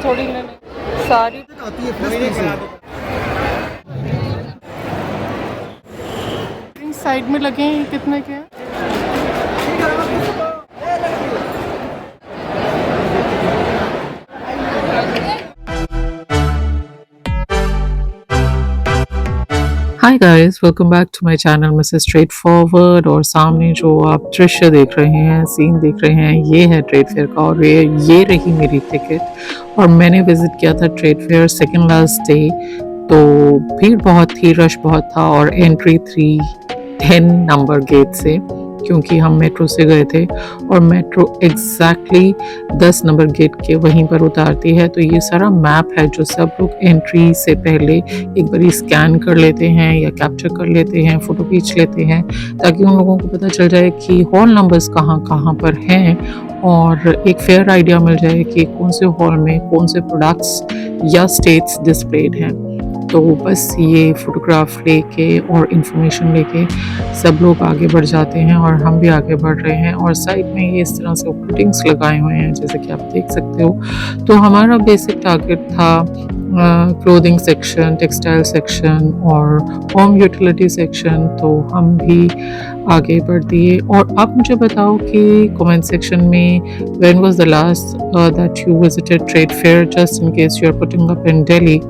थोड़ी लेने सारी आती है फ्रेश साइड में लगे हैं, कितने के हैं? Hi guys, welcome back to my channel Mrs straight forward. और सामने जो आप दृश्य देख रहे हैं, सीन देख रहे हैं, ये है ट्रेड फेयर का। और ये रही मेरी टिकट। और मैंने विजिट किया था trade fair second last day. तो भीड़ बहुत थी, रश बहुत था। और एंट्री 310 नंबर गेट से, क्योंकि हम मेट्रो से गए थे और मेट्रो एग्जैक्टली 10 नंबर गेट के वहीं पर उतारती है। तो ये सारा मैप है जो सब लोग एंट्री से पहले एक बार स्कैन कर लेते हैं या कैप्चर कर लेते हैं, फ़ोटो खींच लेते हैं, ताकि उन लोगों को पता चल जाए कि हॉल नंबर्स कहाँ कहाँ पर हैं और एक फेयर आइडिया मिल जाए कि कौन से हॉल में कौन से प्रोडक्ट्स या स्टेट्स डिस्प्लेड हैं। तो बस ये फ़ोटोग्राफ लेके और इन्फॉर्मेशन लेके सब लोग आगे बढ़ जाते हैं और हम भी आगे बढ़ रहे हैं। और साइड में ये इस तरह से होर्डिंग्स लगाए हुए हैं, जैसे कि आप देख सकते हो। तो हमारा बेसिक टारगेट था क्लोथिंग सेक्शन, टेक्सटाइल सेक्शन और होम यूटिलिटी सेक्शन। तो हम भी आगे बढ़ दिए। और आप मुझे बताओ कि कमेंट सेक्शन में when was the last that you visited trade fair, just in case you are putting up in Delhi.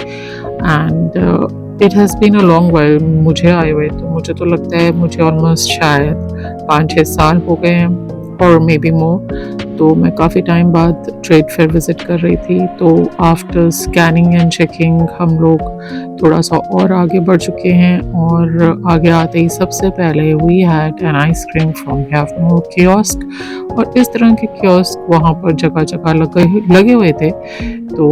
And it has been a long while मुझे आए हुए। तो मुझे तो लगता है मुझे ऑलमोस्ट शायद 5-6 साल हो गए हैं और मे बी मोर। तो मैं काफ़ी टाइम बाद ट्रेड फेयर विज़िट कर रही थी। तो आफ्टर स्कैनिंग एंड चेकिंग हम लोग थोड़ा सा और आगे बढ़ चुके हैं। और आगे आते ही सबसे पहले we had an ice cream from Havmor kiosk. और इस तरह के कियोस्क वहाँ पर जगह जगह लगे हुए थे। तो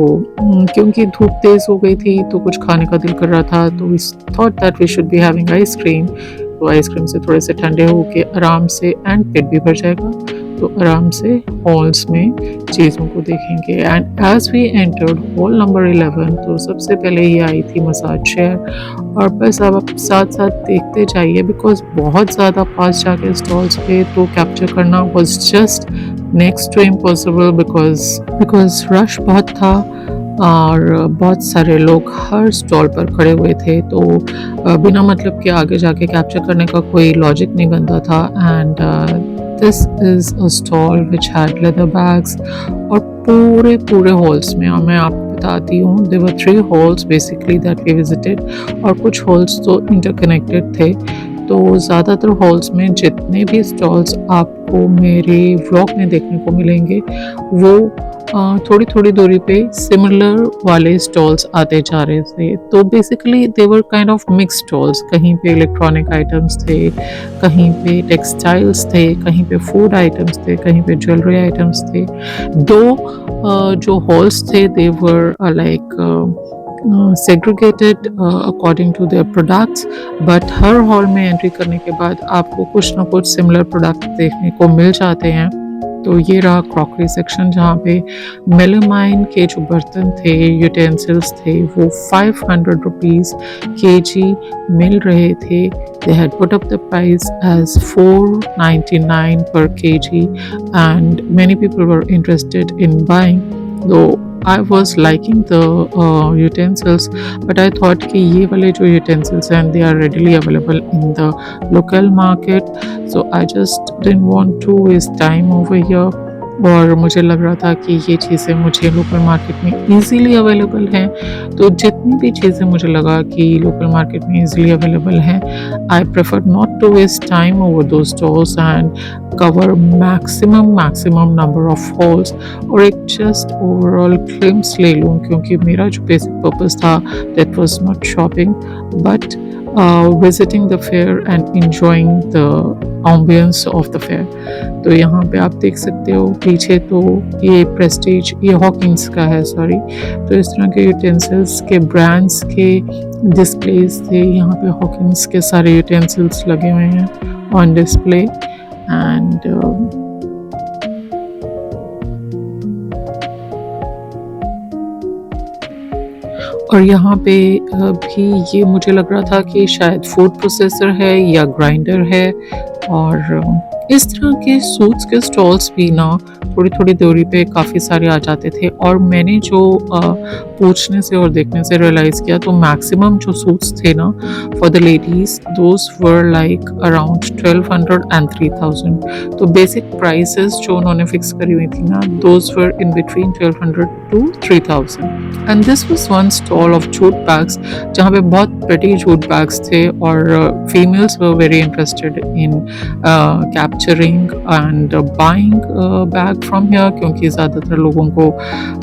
क्योंकि धूप तेज़ हो गई थी तो कुछ खाने का दिल कर रहा था, तो we thought that we should be having ice cream. तो आइसक्रीम से थोड़े से ठंडे होके आराम से, एंड पेट भी भर जाएगा, तो आराम से हॉल्स में चीज़ों को देखेंगे। And as we entered hall number 11, तो सबसे पहले ही आई थी मसाज चेयर। और बस अब आप साथ साथ देखते जाइए, बिकॉज बहुत ज़्यादा पास जाके स्टॉल्स पे तो कैप्चर करना was just next to impossible, because rush बहुत था और बहुत सारे लोग हर स्टॉल पर खड़े हुए थे। तो बिना मतलब के आगे जाके कैप्चर करने का कोई लॉजिक नहीं बनता था। And this is a stall which had leather bags. और पूरे हॉल्स में, और मैं आपको बताती हूँ, there were 3 halls basically that we visited. और कुछ हॉल्स तो इंटरकनेक्टेड थे। तो ज़्यादातर हॉल्स में जितने भी स्टॉल्स आपको मेरे व्लॉग में देखने को मिलेंगे, वो थोड़ी थोड़ी दूरी पे सिमिलर वाले स्टॉल्स आते जा रहे थे। तो basically they were kind of mix stalls. कहीं पे इलेक्ट्रॉनिक आइटम्स थे, कहीं पे टेक्सटाइल्स थे, कहीं पे फूड आइटम्स थे, कहीं पे ज्वेलरी आइटम्स थे। दो जो हॉल्स थे they were like segregated according to their products, but हर हॉल में एंट्री करने के बाद आपको कुछ ना कुछ सिमिलर प्रोडक्ट देखने को मिल जाते हैं। तो ये रहा क्रॉकरी सेक्शन, जहाँ पे मेलामाइन के जो बर्तन थे, यूटेंसिल्स थे, वो 500 रुपीज़ kg मिल रहे थे। They had put up the price as 499 per kg, and many people were interested in buying. Though I was liking the utensils, but I thought कि ये वाले जो utensils हैं, they are readily available in the local market, so I just didn't want to waste time over here. और मुझे लग रहा था कि ये चीज़ें मुझे लोकल मार्केट में ईज़िली अवेलेबल हैं। तो जितनी भी चीज़ें मुझे लगा कि लोकल मार्केट में ईज़िली अवेलेबल हैं, I prefer not to waste time over दो stores and cover maximum number of halls, और एक जस्ट ओवरऑल ग्लिम्स ले लूँ, क्योंकि मेरा जो बेसिक पर्पस था that was not shopping but visiting the fair and enjoying the ambience of the fair. तो यहाँ पे आप देख सकते हो पीछे, तो ये प्रेस्टीज, ये हॉकिंस का है, सॉरी। तो इस तरह के यूटेंसिल्स के ब्रांड्स के डिस्प्लेस थे। यहाँ पे हॉकिंस के सारे यूटेंसिल्स लगे हुए हैं ऑन डिस्प्ले। एंड और यहाँ पे भी ये मुझे लग रहा था कि शायद फूड प्रोसेसर है या ग्राइंडर है। और इस तरह के सूट्स के स्टॉल्स भी ना थोड़ी थोड़ी दूरी पे काफ़ी सारे आ जाते थे। और मैंने जो पूछने से और देखने से रियलाइज़ किया तो मैक्सिमम जो सूट्स थे ना for the ladies those were like around 1200 and 3000। तो बेसिक प्राइसेस जो उन्होंने फिक्स करी हुई थी ना those were in between 1200 to 3000। And this was one stall of jute bags जहाँ पे बहुत प्रेटी जूट बैग्स थे और females were very interested in capturing and buying bag from here, क्योंकि ज़्यादातर लोगों को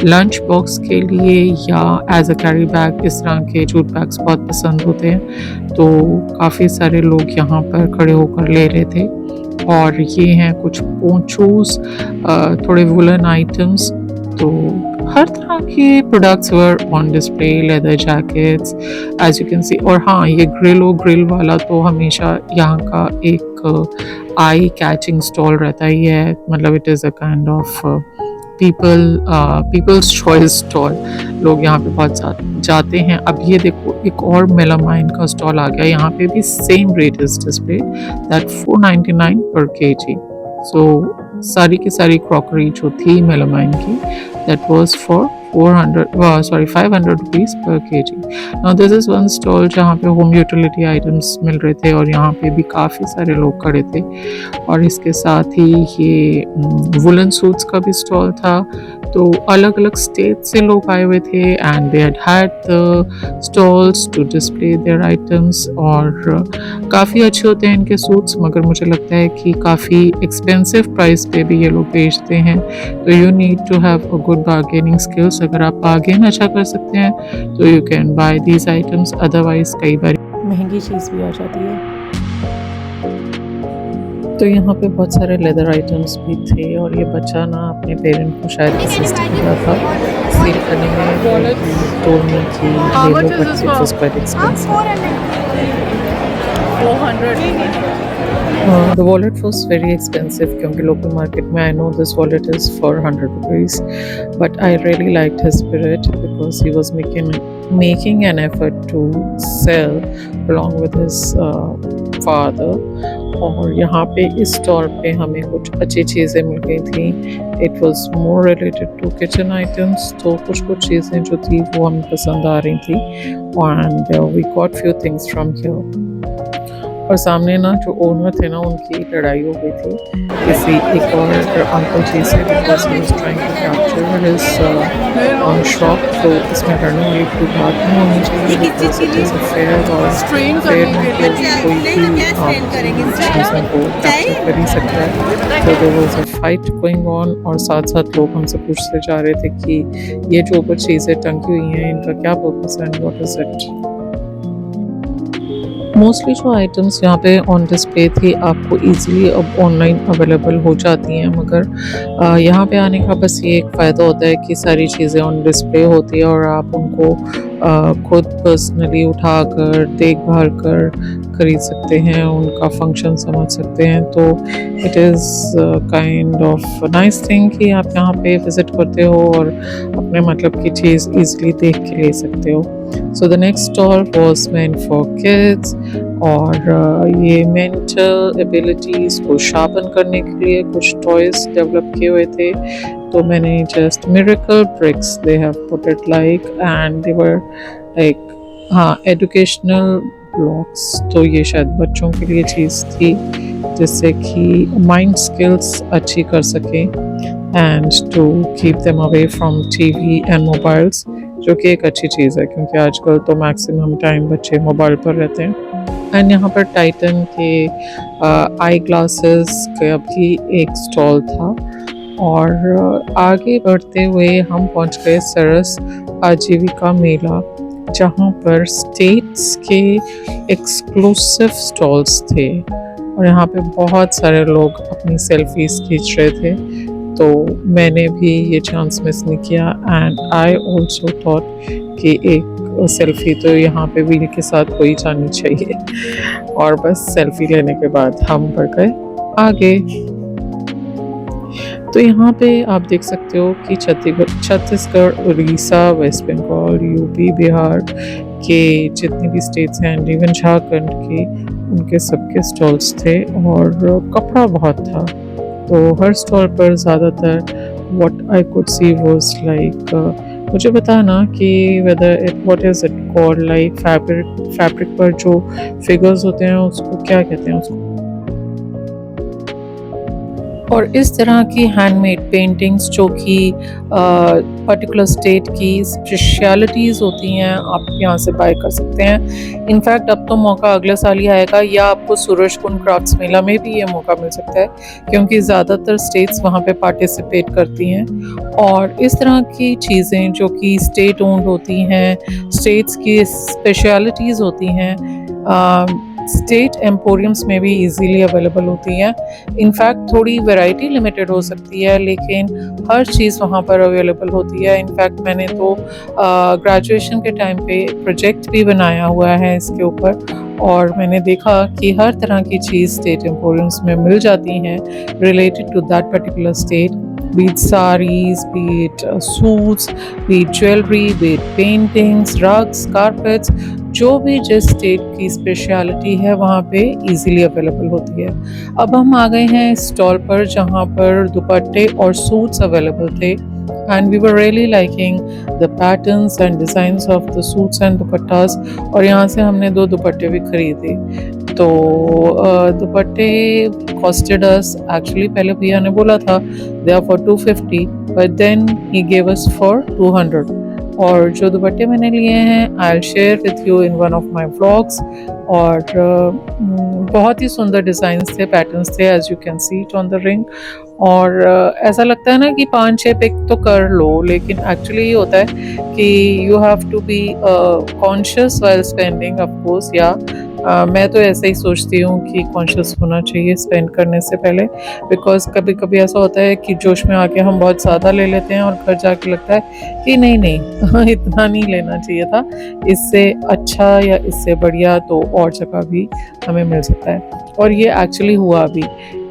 लंच बॉक्स के लिए या एज अ कैरी बैग इस तरह के जूट बैग्स बहुत पसंद होते हैं। तो काफ़ी सारे लोग यहाँ पर खड़े होकर ले रहे थे। और ये हैं कुछ पोंचोस, थोड़े वुलन आइटम्स। तो हर तरह के products were on display, leather jackets as you can see. और हाँ, ये ग्रिल वाला तो हमेशा यहाँ का एक आई कैचिंग स्टॉल रहता ही है। मतलब it is a kind of people's choice stall. लोग यहाँ पे बहुत जाते हैं। अब ये देखो एक और मेलामाइन का स्टॉल आ गया। यहाँ पे भी same rate is display that 499 पर केजी। सो सारी की सारी क्रॉकरी जो थी मेलामाइन की that was for 500 rupees per kg. Now this is one stall जहाँ पे होम यूटिलिटी आइटम्स मिल रहे थे और यहाँ पे भी काफ़ी सारे लोग खड़े थे। और इसके साथ ही ये वुलन सूट्स का भी स्टॉल था। तो अलग अलग स्टेट से लोग आए हुए थे and they had the stalls to display their items. और काफ़ी अच्छे होते हैं इनके सूट्स, मगर मुझे लगता है कि काफ़ी एक्सपेंसिव प्राइस पे भी ये लोग बेचते हैं। तो you need to have a good bargaining skills. अगर आप बार्गेन अच्छा कर सकते हैं तो you can buy these items, otherwise कई बार महंगी चीज़ भी आ जाती है। तो यहाँ पे बहुत सारे लेदर आइटम्स भी थे और ये बच्चा ना अपने पेरेंट को शायद असिस्ट किया था सेल करने में। टोल्ड मी कि ये लो but it was quite expensive. 400। The wallet was very expensive क्योंकि local market में I know this wallet is for 100 rupees, but I really liked his spirit because he was making an effort to sell along with his father. और यहाँ पे इस stall पे हमें कुछ अच्छी चीज़ें मिल गई थी। It was more related to kitchen items. तो कुछ चीज़ें जो थी वो हमें पसंद आ रही थी and we got few things from here. और सामने ना जो ओनर थे ना उनकी लड़ाई हो गई थी किसी एक और अंकल जी से, because he was trying to capture his shop. तो इसमें लड़ने वाली कोई बात नहीं होनी चाहिए because it is a fair और फेयर में तो कोई भी चीज़ों को कैप्चर कर ही सकता है। तो there was a fight going on और साथ साथ लोग हमसे पूछते जा रहे थे कि ये जो ऊपर चीज़ें टंगी हुई हैं इनका क्या पर्पस है and what is it. Mostly जो आइटम्स यहाँ पे ऑन डिस्प्ले थी आपको इजीली अब ऑनलाइन अवेलेबल हो जाती हैं, मगर यहाँ पे आने का बस ये एक फ़ायदा होता है कि सारी चीज़ें ऑन डिस्प्ले होती है और आप उनको खुद पर्सनली उठाकर देखभाल कर खरीद सकते हैं, उनका फंक्शन समझ सकते हैं। तो it is kind of nice thing कि आप यहाँ पे विज़िट करते हो और अपने मतलब की चीज़ इजीली देख के ले सकते हो। So the next stall was meant for kids और ये मेंटल एबिलिटीज़ को शार्पन करने के लिए कुछ टॉयज़ डेवलप किए हुए थे। तो मैंने just miracle bricks they have put it like and they were like educational blocks. तो ये शायद बच्चों के लिए चीज़ थी जिससे कि माइंड स्किल्स अच्छी कर सकें and to keep them away from TV and mobiles, जो कि एक अच्छी चीज़ है क्योंकि आजकल तो मैक्सिमम टाइम बच्चे मोबाइल पर रहते हैं। एंड यहाँ पर टाइटन के आई ग्लासेस का भी एक स्टॉल था। और आगे बढ़ते हुए हम पहुँच गए सरस आजीविका मेला, जहाँ पर स्टेट्स के एक्सक्लूसिव स्टॉल्स थे और यहाँ पे बहुत सारे लोग अपनी सेल्फीज खींच रहे थे। तो मैंने भी ये चांस मिस नहीं किया एंड आई ऑल्सो थॉट कि एक सेल्फी तो यहाँ पे व्हील के साथ हो ही जानी चाहिए। और बस सेल्फी लेने के बाद हम बढ़ गए आगे। तो यहाँ पे आप देख सकते हो कि छत्तीसगढ़, उड़ीसा, वेस्ट बंगाल, यूपी, बिहार के जितने भी स्टेट्स हैं एंड इवन झारखंड के, उनके सबके स्टॉल्स थे और कपड़ा बहुत था। तो हर स्टॉल पर ज़्यादातर what I could she was like, मुझे बताना कि whether it what is it called, like fabric पर जो फिगर्स होते हैं उसको क्या कहते हैं उसको। और इस तरह की हैंडमेड पेंटिंग्स जो कि पर्टिकुलर स्टेट की स्पेशलिटीज़ होती हैं, आप यहाँ से बाय कर सकते हैं। इनफैक्ट अब तो मौका अगले साल ही आएगा, या आपको सूरजकुंड क्राफ्ट्स मेला में भी ये मौका मिल सकता है, क्योंकि ज़्यादातर स्टेट्स वहाँ पे पार्टिसिपेट करती हैं। और इस तरह की चीज़ें जो कि स्टेट ओन्ड होती हैं, स्टेट्स की स्पेशलिटीज़ होती हैं, स्टेट एम्पोरियम्स में भी इजीली अवेलेबल होती हैं। इनफैक्ट थोड़ी वैरायटी लिमिटेड हो सकती है, लेकिन हर चीज़ वहाँ पर अवेलेबल होती है। इनफैक्ट मैंने तो ग्रेजुएशन के टाइम पे प्रोजेक्ट भी बनाया हुआ है इसके ऊपर, और मैंने देखा कि हर तरह की चीज़ स्टेट एम्पोरियम्स में मिल जाती हैं related to that particular state, be it sarees, be it suits, be it jewelry, be it paintings, rugs, carpets, जो भी जिस स्टेट की स्पेशलिटी है वहाँ पे इजीली अवेलेबल होती है। अब हम आ गए हैं स्टॉल पर जहाँ पर दुपट्टे और सूट्स अवेलेबल थे, and we were really liking the patterns and designs of the suits and dupattas, और यहाँ से हमने 2 दुपट्टे भी खरीदे। तो दुपट्टे कॉस्टेड अस, एक्चुअली पहले भैया ने बोला था they are for 250, but then he gave us for 200। और जो दुपट्टे मैंने लिए हैं I will share with you in one of my vlogs, और बहुत ही सुंदर डिज़ाइंस थे, पैटर्न्स थे, as you can see it on the ring. और ऐसा लगता है ना कि 5-6 पिक तो कर लो, लेकिन एक्चुअली ये होता है कि you have to be conscious while spending, of course, या मैं तो ऐसे ही सोचती हूँ कि कॉन्शियस होना चाहिए स्पेंड करने से पहले, बिकॉज कभी कभी ऐसा होता है कि जोश में आके हम बहुत ज़्यादा ले लेते हैं और घर जाके लगता है कि नहीं नहीं इतना नहीं लेना चाहिए था, इससे अच्छा या इससे बढ़िया तो और जगह भी हमें मिल सकता है। और ये एक्चुअली हुआ भी,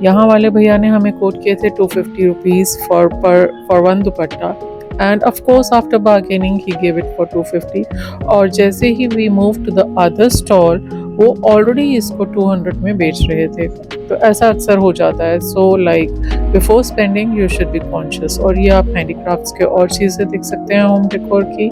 यहाँ वाले भैया ने हमें कोट किए थे 250 rupees for one dupatta, and of course after bargaining he gave it for 250, और जैसे ही we moved to the other stall वो ऑलरेडी इसको 200 में बेच रहे थे। तो ऐसा अक्सर हो जाता है, so like before spending you should be conscious. और ये आप हैंडीक्राफ्ट्स के और चीज़ें देख सकते हैं होम डेकोर की।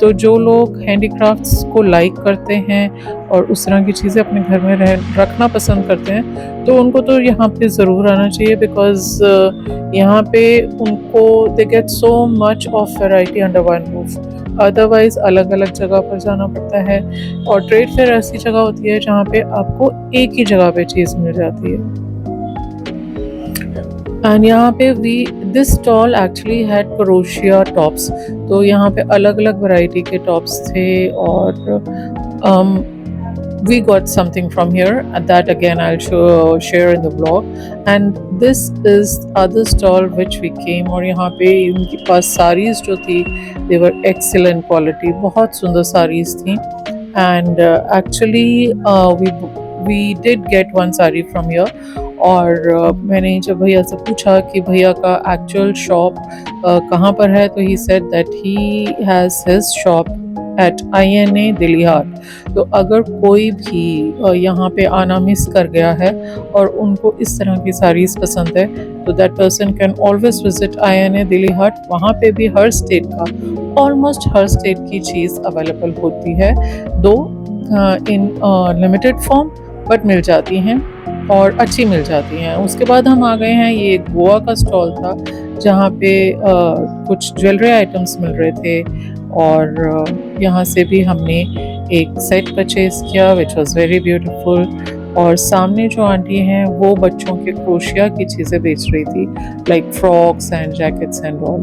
तो जो लोग हैंडीक्राफ्ट्स को लाइक करते हैं और उस तरह की चीज़ें अपने घर में रखना पसंद करते हैं, तो उनको तो यहाँ पे ज़रूर आना चाहिए, बिकॉज यहाँ पे उनको they get so much of variety under one roof. Otherwise अलग अलग जगह पर जाना पड़ता है, और ट्रेड फेयर ऐसी जगह होती है जहाँ पे आपको एक ही जगह पे चीज़ मिल जाती है। एंड यहाँ पे this stall actually had crochet tops, तो यहाँ पे अलग अलग वैरायटी के टॉप्स थे, और we got something from here, and that again I'll share in the vlog. And this is other stall which we came, और यहाँ पे इनके पास साड़ीज़ जो थी they were excellent quality, बहुत सुंदर साड़ीज़ थी। And actually we did get one sari from here, और मैंने जब भैया से पूछा कि भैया का एक्चुअल शॉप कहाँ पर है, तो he said that he has his shop at INA Delhi हाट। तो अगर कोई भी यहाँ पे आना मिस कर गया है और उनको इस तरह की साड़ीज़ पसंद है, तो that person can always visit INA Delhi Haat. वहाँ पे भी हर स्टेट का, ऑलमोस्ट हर स्टेट की चीज़ अवेलेबल होती है, though in limited form, but मिल जाती हैं और अच्छी मिल जाती हैं। उसके बाद हम आ गए हैं, ये गोवा का स्टॉल था जहाँ पे कुछ ज्वेलरी आइटम्स मिल रहे थे, और यहाँ से भी हमने एक सेट परचेज किया विच वॉज वेरी ब्यूटीफुल। और सामने जो आंटी हैं वो बच्चों के क्रोशिया की चीज़ें बेच रही थी, like frocks and jackets and all.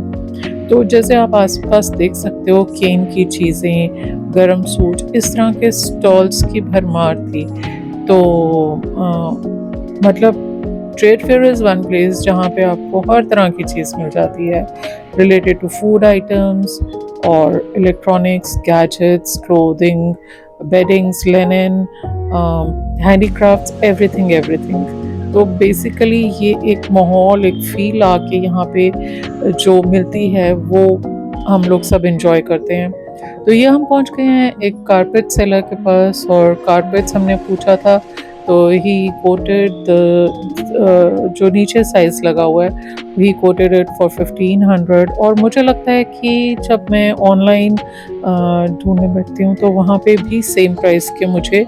तो जैसे आप आसपास देख सकते हो, केन की चीज़ें, गरम सूट, इस तरह के स्टॉल्स की भरमार थी। तो मतलब trade fair is one place जहाँ पे आपको हर तरह की चीज़ मिल जाती है रिलेटेड टू फूड आइटम्स और electronics, gadgets, clothing, weddings, linen, handicrafts, everything. तो बेसिकली ये एक माहौल, एक फील आके यहाँ पे जो मिलती है वो हम लोग सब इंजॉय करते हैं। तो ये हम पहुँच गए हैं एक कारपेट सेलर के पास, और कारपेट्स हमने पूछा था, तो ही कोटेड जो नीचे साइज़ लगा हुआ है वी कोटेड इट फॉर 1500। और मुझे लगता है कि जब मैं ऑनलाइन ढूंढने बैठती हूँ तो वहाँ पे भी सेम प्राइस के मुझे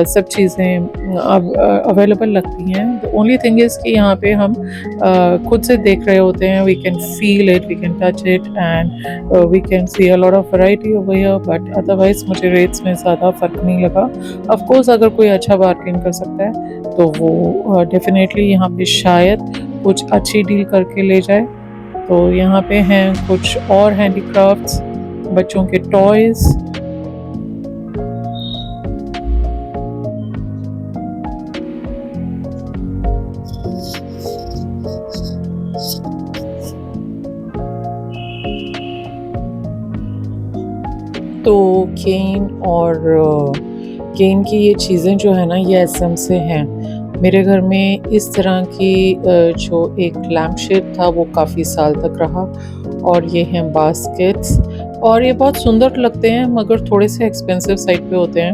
सब चीज़ें अवेलेबल लगती हैं। द ओनली थिंग इज़ कि यहाँ पे हम खुद से देख रहे होते हैं, we can feel it, we can touch it and we can see a lot of variety over here. But otherwise मुझे रेट्स में ज़्यादा फ़र्क नहीं लगा। ऑफ कोर्स अगर कोई अच्छा बार्गेन कर सकता है तो वो डेफिनेटली यहाँ पे शायद कुछ अच्छी डील करके ले जाए। तो यहाँ पे हैं कुछ और हैंडीक्राफ्ट्स, बच्चों के टॉयज़। तो केन और केन की ये चीज़ें जो है ना ये एसएम से हैं। मेरे घर में इस तरह की जो एक लैम्प शेड था वो काफ़ी साल तक रहा। और ये हैं बास्केट्स, और ये बहुत सुंदर लगते हैं मगर थोड़े से एक्सपेंसिव साइड पे होते हैं।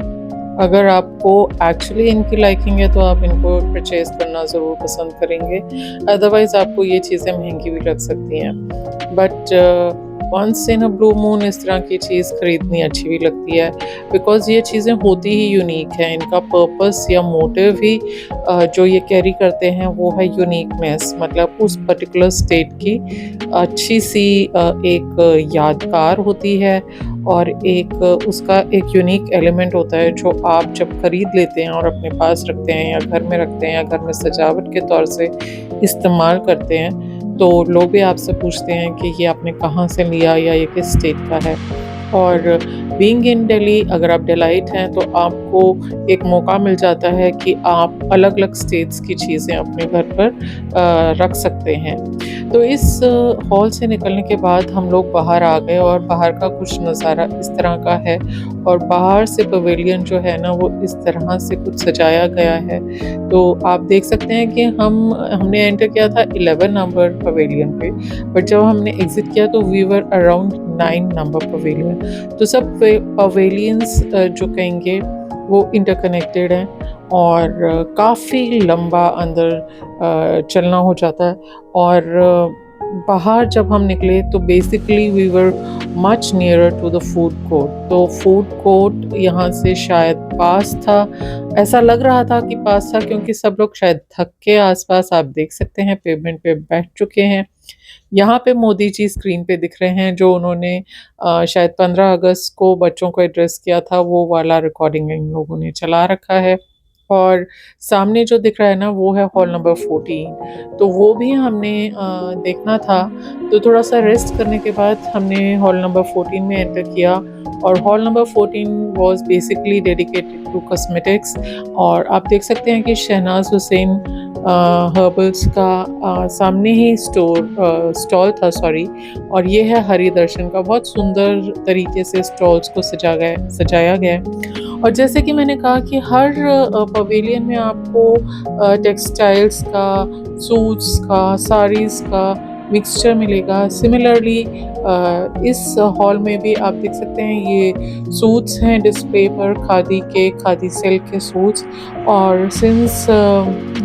अगर आपको एक्चुअली इनकी लाइकिंग है तो आप इनको परचेज़ करना ज़रूर पसंद करेंगे, अदरवाइज़ आपको ये चीज़ें महंगी भी लग सकती हैं। But once in a blue moon इस तरह की चीज़ खरीदनी अच्छी भी लगती है, बिकॉज़ ये चीज़ें होती ही यूनिक हैं। इनका पर्पस या मोटिव ही जो ये कैरी करते हैं वो है यूनिकनेस, मतलब उस पर्टिकुलर स्टेट की अच्छी सी एक यादगार होती है। और एक उसका एक यूनिक एलिमेंट होता है जो आप जब खरीद लेते हैं और अपने पास रखते हैं या घर में रखते हैं या घर में सजावट के तौर से इस्तेमाल करते हैं, तो लोग भी आपसे पूछते हैं कि ये आपने कहाँ से लिया या ये किस स्टेट का है। और बीइंग इन दिल्ली, अगर आप डिलाइट हैं तो आपको एक मौका मिल जाता है कि आप अलग-अलग स्टेट्स की चीज़ें अपने घर पर रख सकते हैं। तो इस हॉल से निकलने के बाद हम लोग बाहर आ गए और बाहर का कुछ नज़ारा इस तरह का है। और बाहर से पवेलियन जो है ना वो इस तरह से कुछ सजाया गया है। तो आप देख सकते हैं कि हमने एंटर किया था 11 नंबर पवेलियन पे, बट जब हमने एग्ज़िट किया तो we were around 9 number pavilion. तो सब पवेलियंस जो कहेंगे वो इंटरकनेक्टेड हैं और काफ़ी लंबा अंदर चलना हो जाता है। और बाहर जब हम निकले तो basically we were much nearer to the food court. तो फूड कोर्ट यहाँ से शायद पास था, ऐसा लग रहा था कि पास था, क्योंकि सब लोग शायद थक के आसपास आप देख सकते हैं पेमेंट पे बैठ चुके हैं। यहाँ पे मोदी जी स्क्रीन पे दिख रहे हैं, जो उन्होंने शायद 15 अगस्त को बच्चों को एड्रेस किया था, वो वाला रिकॉर्डिंग इन लोगों ने चला रखा है। और सामने जो दिख रहा है ना वो है हॉल नंबर 14, तो वो भी हमने देखना था। तो थोड़ा सा रेस्ट करने के बाद हमने हॉल नंबर 14 में एंटर किया। और hall number 14 was basically dedicated to cosmetics. और आप देख सकते हैं कि शहनाज हुसैन हर्बल्स का सामने ही स्टॉल था, सॉरी। और ये है हरि दर्शन का, बहुत सुंदर तरीके से स्टॉल्स को सजाया गया है। और जैसे कि मैंने कहा कि हर पवेलियन में आपको टेक्सटाइल्स का, सूट्स का, साड़ीज़ का मिक्सचर मिलेगा। सिमिलरली इस हॉल में भी आप देख सकते हैं ये सूट्स हैं डिस्प्ले पर, खादी के, खादी सिल्क के सूट्स। और सिंस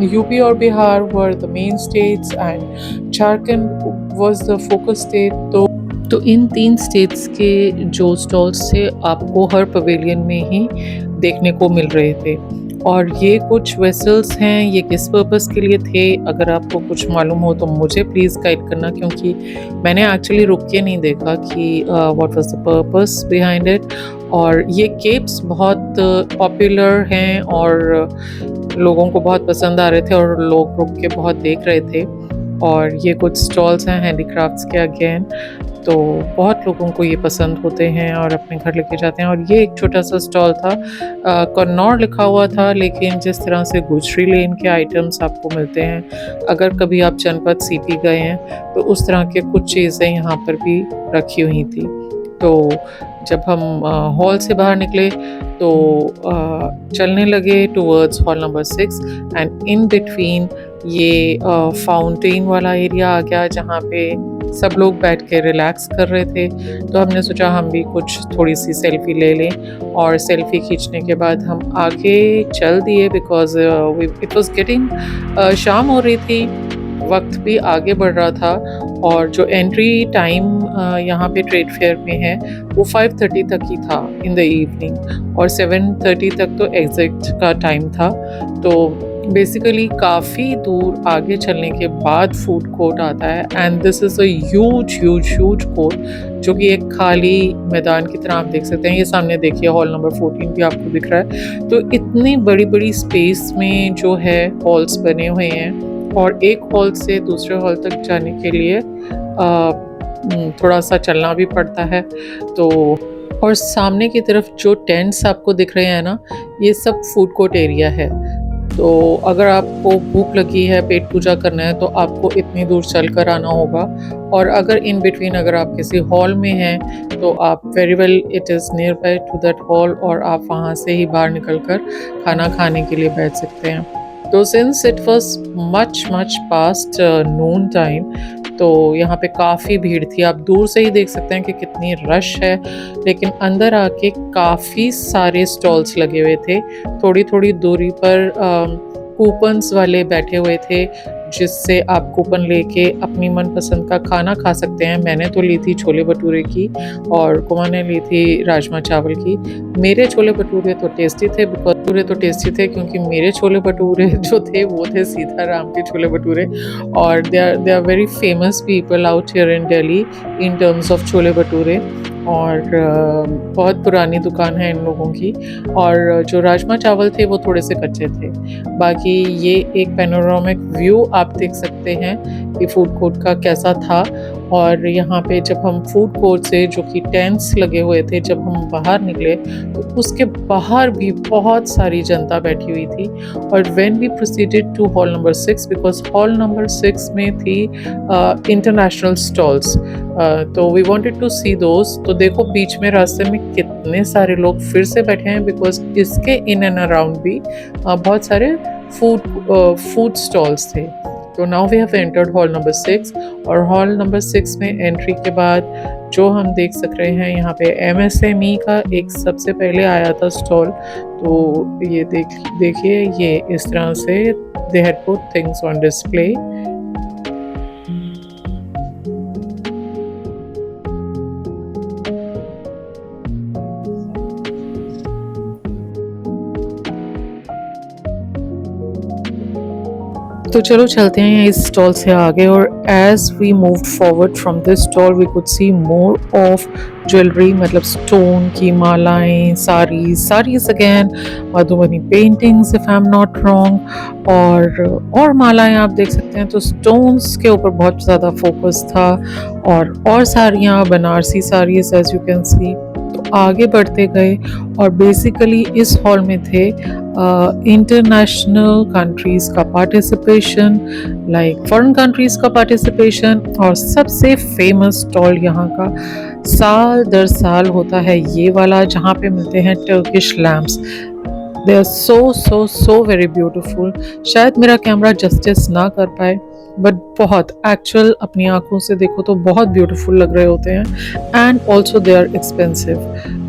यूपी और Bihar were the main states and Jharkhand was the focus state, तो इन 3 स्टेट्स के जो स्टॉल्स थे आपको हर पवेलियन में ही देखने को मिल रहे थे। और ये कुछ वेसल्स हैं, ये किस पर्पस के लिए थे, अगर आपको कुछ मालूम हो तो मुझे प्लीज़ गाइड करना, क्योंकि मैंने एक्चुअली रुक के नहीं देखा कि what was the purpose behind it. और ये केप्स बहुत पॉपुलर हैं और लोगों को बहुत पसंद आ रहे थे और लोग रुक के बहुत देख रहे थे। और ये कुछ स्टॉल्स हैं हैंडीक्राफ्ट्स के अगेन, तो बहुत लोगों को ये पसंद होते हैं और अपने घर लेके जाते हैं। और ये एक छोटा सा स्टॉल था, कन्नौर लिखा हुआ था, लेकिन जिस तरह से गुजरी लेन के आइटम्स आपको मिलते हैं, अगर कभी आप जनपद सीपी गए हैं तो उस तरह के कुछ चीज़ें यहाँ पर भी रखी हुई थी। तो जब हम हॉल से बाहर निकले तो चलने लगे towards hall number 6 and in between ये फाउंटेन वाला एरिया आ गया, जहाँ पे सब लोग बैठ के रिलैक्स कर रहे थे, तो हमने सोचा हम भी कुछ थोड़ी सी सेल्फ़ी ले लें और सेल्फ़ी खींचने के बाद हम आगे चल दिए बिकॉज़ इट वाज़ गेटिंग शाम हो रही थी, वक़्त भी आगे बढ़ रहा था और जो एंट्री टाइम यहाँ पे ट्रेड फेयर में है वो 5:30 तक ही था इन द इवनिंग और 7:30 तक तो एग्ज़िट का टाइम था। तो बेसिकली काफ़ी दूर आगे चलने के बाद फूड कोर्ट आता है and this is a huge huge huge court जो कि एक खाली मैदान की तरह आप देख सकते हैं। ये सामने देखिए हॉल नंबर 14 भी आपको दिख रहा है। तो इतनी बड़ी-बड़ी स्पेस में जो है हॉल्स बने हुए हैं और एक हॉल से दूसरे हॉल तक जाने के लिए थोड़ा-सा चलना भी पड़ता है। तो और सामने की तरफ जो टेंट्स आपको दिख रहे हैं ना, ये सब फूड कोर्ट एरिया है। तो अगर आपको भूख लगी है, पेट पूजा करना है तो आपको इतनी दूर चलकर आना होगा और अगर इन बिटवीन अगर आप किसी हॉल में हैं तो आप very well it is near by two that hall और आप वहाँ से ही बाहर निकलकर खाना खाने के लिए बैठ सकते हैं। तो since it was much much past noon time तो यहाँ पे काफ़ी भीड़ थी। आप दूर से ही देख सकते हैं कि कितनी रश है, लेकिन अंदर आके काफ़ी सारे स्टॉल्स लगे हुए थे। थोड़ी-थोड़ी दूरी पर कूपन्स वाले बैठे हुए थे, जिससे आप कूपन लेके अपनी मनपसंद का खाना खा सकते हैं। मैंने तो ली थी छोले भटूरे की और कुमार ने ली थी राजमा चावल की। मेरे छोले भटूरे तो टेस्टी थे क्योंकि मेरे छोले भटूरे जो थे वो थे सीताराम के छोले भटूरे और they are very famous people out here in Delhi in terms of chole bhature और बहुत पुरानी दुकान है इन लोगों की और जो राजमा चावल थे वो थोड़े से कच्चे थे। बाकी ये एक पैनोरामिक व्यू आप देख सकते हैं कि फूड कोर्ट का कैसा था और यहाँ पे जब हम फूड कोर्ट से जो कि टेंट्स लगे हुए थे जब हम बाहर निकले तो उसके बाहर भी बहुत सारी जनता बैठी हुई थी और when we proceeded to hall number 6 because hall number 6 में थी इंटरनेशनल स्टॉल्स तो we wanted to see those. तो देखो बीच में रास्ते में कितने सारे लोग फिर से बैठे हैं बिकॉज इसके इन एंड अराउंड भी बहुत सारे फूड स्टॉल्स थे। तो now we have entered hall number 6 और हॉल नंबर 6 में एंट्री के बाद जो हम देख सक रहे हैं यहाँ पे MSME का एक सबसे पहले आया था स्टॉल। तो ये देखिए ये इस तरह से they had put things on display. तो चलो चलते हैं इस स्टॉल से आगे और as we moved forward from this stall we could see more of jewellery मतलब स्टोन की मालाएं saris again Madhubani paintings if I am not wrong और मालाएं आप देख सकते हैं। तो स्टोन्स के ऊपर बहुत ज़्यादा फोकस था और साड़ियाँ Banarasi saris as you can see. तो आगे बढ़ते गए और बेसिकली इस हॉल में थे इंटरनेशनल कंट्रीज का पार्टिसिपेशन लाइक फॉरेन कंट्रीज का पार्टिसिपेशन और सबसे फेमस स्टॉल यहाँ का साल दर साल होता है ये वाला जहाँ पे मिलते हैं Turkish lamps. They are so very beautiful. शायद मेरा कैमरा जस्टिस ना कर पाए बट बहुत एक्चुअल अपनी आंखों से देखो तो बहुत ब्यूटीफुल लग रहे होते हैं and also they are expensive.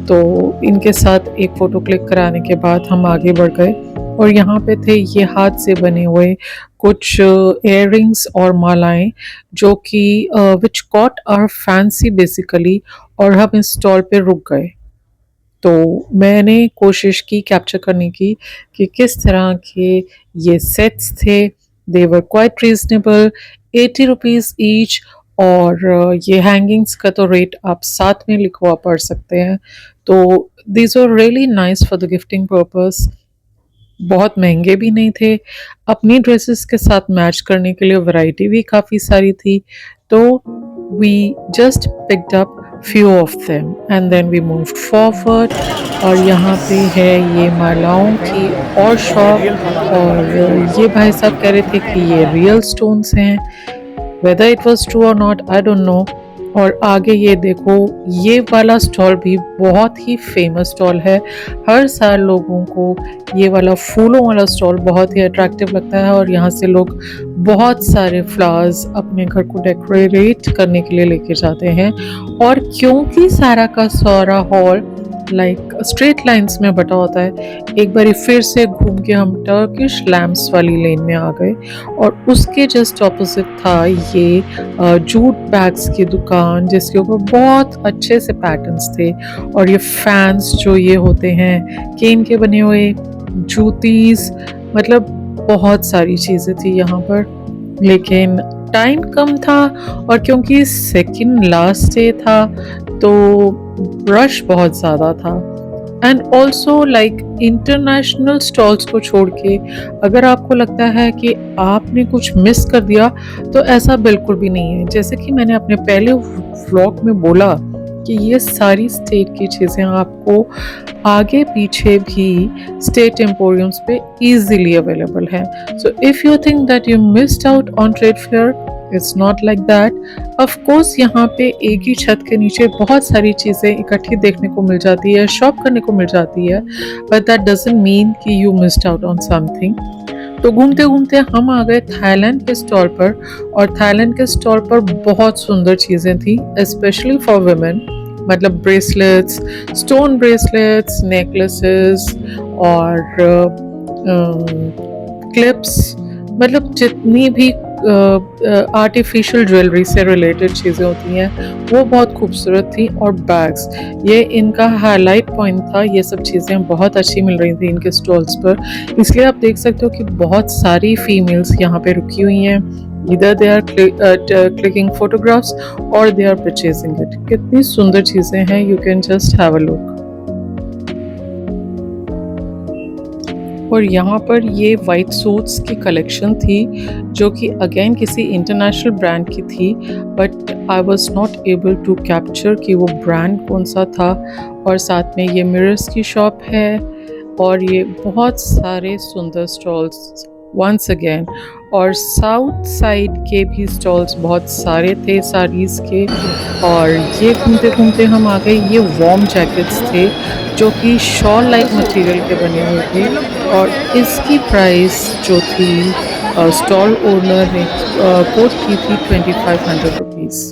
तो इनके साथ एक फ़ोटो क्लिक कराने के बाद हम आगे बढ़ गए और यहाँ पे थे ये हाथ से बने हुए कुछ इयररिंग्स और मालाएं जो कि विच कॉट आर फैंसी बेसिकली और हम इस स्टॉल पे रुक गए। तो मैंने कोशिश की कैप्चर करने की कि किस तरह के ये सेट्स थे। They were quite reasonable 80 rupees each और ये हैंगिंग्स का तो रेट आप साथ में लिखवा पढ़ सकते हैं। तो these are really nice for the gifting purpose. बहुत महंगे भी नहीं थे। अपनी ड्रेसेस के साथ मैच करने के लिए वैरायटी भी काफ़ी सारी थी। तो we just picked up few of them and then we moved forward और यहाँ पे है ये मालाओं की और शॉप और ये भाई साहब कह रहे थे कि ये रियल स्टोन्स हैं। whether it was true or not I don't know और आगे ये देखो, ये वाला स्टॉल भी बहुत ही फेमस स्टॉल है। हर साल लोगों को ये वाला फूलों वाला स्टॉल बहुत ही अट्रैक्टिव लगता है और यहाँ से लोग बहुत सारे फ्लावर्स अपने घर को डेकोरेट करने के लिए लेके जाते हैं। और क्योंकि सारा का सारा हॉल स्ट्रेट लाइंस में बटा होता है, एक बारी फिर से घूम के हम टर्किश लैम्प्स वाली लेन में आ गए और उसके जस्ट ऑपोजिट था ये जूट बैग्स की दुकान, जिसके ऊपर बहुत अच्छे से पैटर्न्स थे। और ये फैंस जो ये होते हैं केन के बने हुए, जूतीज, मतलब बहुत सारी चीज़ें थी यहाँ पर। लेकिन टाइम कम था और क्योंकि सेकंड लास्ट डे था तो रश बहुत ज़्यादा था। एंड ऑल्सो इंटरनेशनल स्टॉल्स को छोड़ के अगर आपको लगता है कि आपने कुछ मिस कर दिया तो ऐसा बिल्कुल भी नहीं है। जैसे कि मैंने अपने पहले व्लॉग में बोला कि ये सारी स्टेट की चीज़ें आपको आगे पीछे भी स्टेट एम्पोरियम्स पे इजीली अवेलेबल है। So if you think that you missed out on trade fair, it's not like that. Of course यहाँ पे एक ही छत के नीचे बहुत सारी चीज़ें इकट्ठी देखने को मिल जाती है, शॉप करने को मिल जाती है, बट दैट डजंट मीन कि you missed out on something. तो घूमते घूमते हम आ गए थाईलैंड के स्टॉल पर और थाईलैंड के स्टॉल पर बहुत सुंदर चीज़ें थी, स्पेशली फॉर वुमेन। मतलब ब्रेसलेट्स, स्टोन ब्रेसलेट्स, नेकलेसेस और क्लिप्स, मतलब जितनी भी आर्टिफिशियल ज्वेलरी से रिलेटेड चीज़ें होती हैं वो बहुत खूबसूरत थी। और बैग्स, ये इनका हाईलाइट पॉइंट था। ये सब चीज़ें बहुत अच्छी मिल रही थी इनके स्टॉल्स पर, इसलिए आप देख सकते हो कि बहुत सारी फीमेल्स यहाँ पे रुकी हुई हैं। इधर दे आर क्लिकिंग फोटोग्राफ्स और दे आर परचेजिंग इट। कितनी सुंदर चीज़ें हैं, you can just have a look. और यहाँ पर ये वाइट सूट्स की कलेक्शन थी जो कि अगेन किसी इंटरनेशनल ब्रांड की थी, but I was not able to capture कि वो ब्रांड कौन सा था। और साथ में ये मिरर्स की शॉप है और ये बहुत सारे सुंदर स्टॉल्स वंस अगेन। और साउथ साइड के भी स्टॉल्स बहुत सारे थे साड़ीज़ के। और ये घूमते घूमते हम आ गए, ये वार्म जैकेट्स थे जो कि शॉल लाइक मटेरियल के बने हुए थे और इसकी प्राइस जो थी स्टॉल ओनर ने कोट की थी 2500 rupees.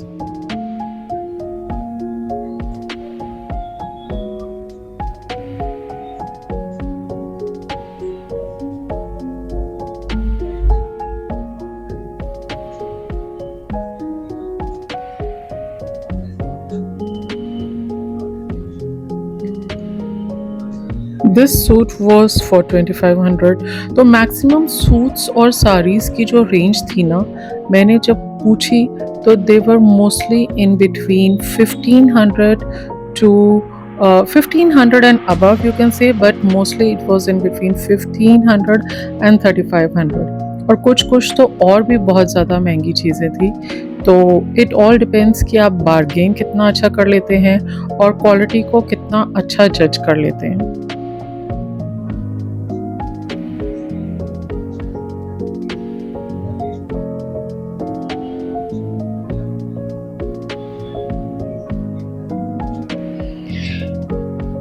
This suit was for 2500। तो मैक्सिमम सूट्स और साड़ीज़ की जो रेंज थी ना, मैंने जब पूछी तो they were mostly in between 1500 to 1500 and above you can say, but mostly it was in between 1500 and 3500। और कुछ तो और भी बहुत ज़्यादा महंगी चीज़ें थी। तो इट ऑल डिपेंड्स कि आप बार्गेन कितना अच्छा कर लेते हैं और क्वालिटी को कितना अच्छा जज कर लेते हैं।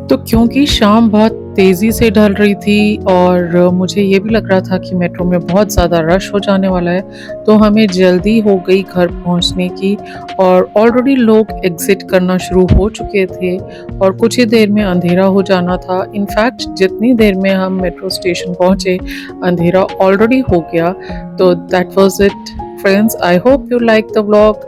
तो क्योंकि शाम बहुत तेज़ी से ढल रही थी और मुझे ये भी लग रहा था कि मेट्रो में बहुत ज़्यादा रश हो जाने वाला है, तो हमें जल्दी हो गई घर पहुंचने की। और ऑलरेडी लोग एग्ज़िट करना शुरू हो चुके थे और कुछ ही देर में अंधेरा हो जाना था। इनफैक्ट जितनी देर में हम मेट्रो स्टेशन पहुँचे अंधेरा ऑलरेडी हो गया। तो that was it friends, I hope you like the vlog.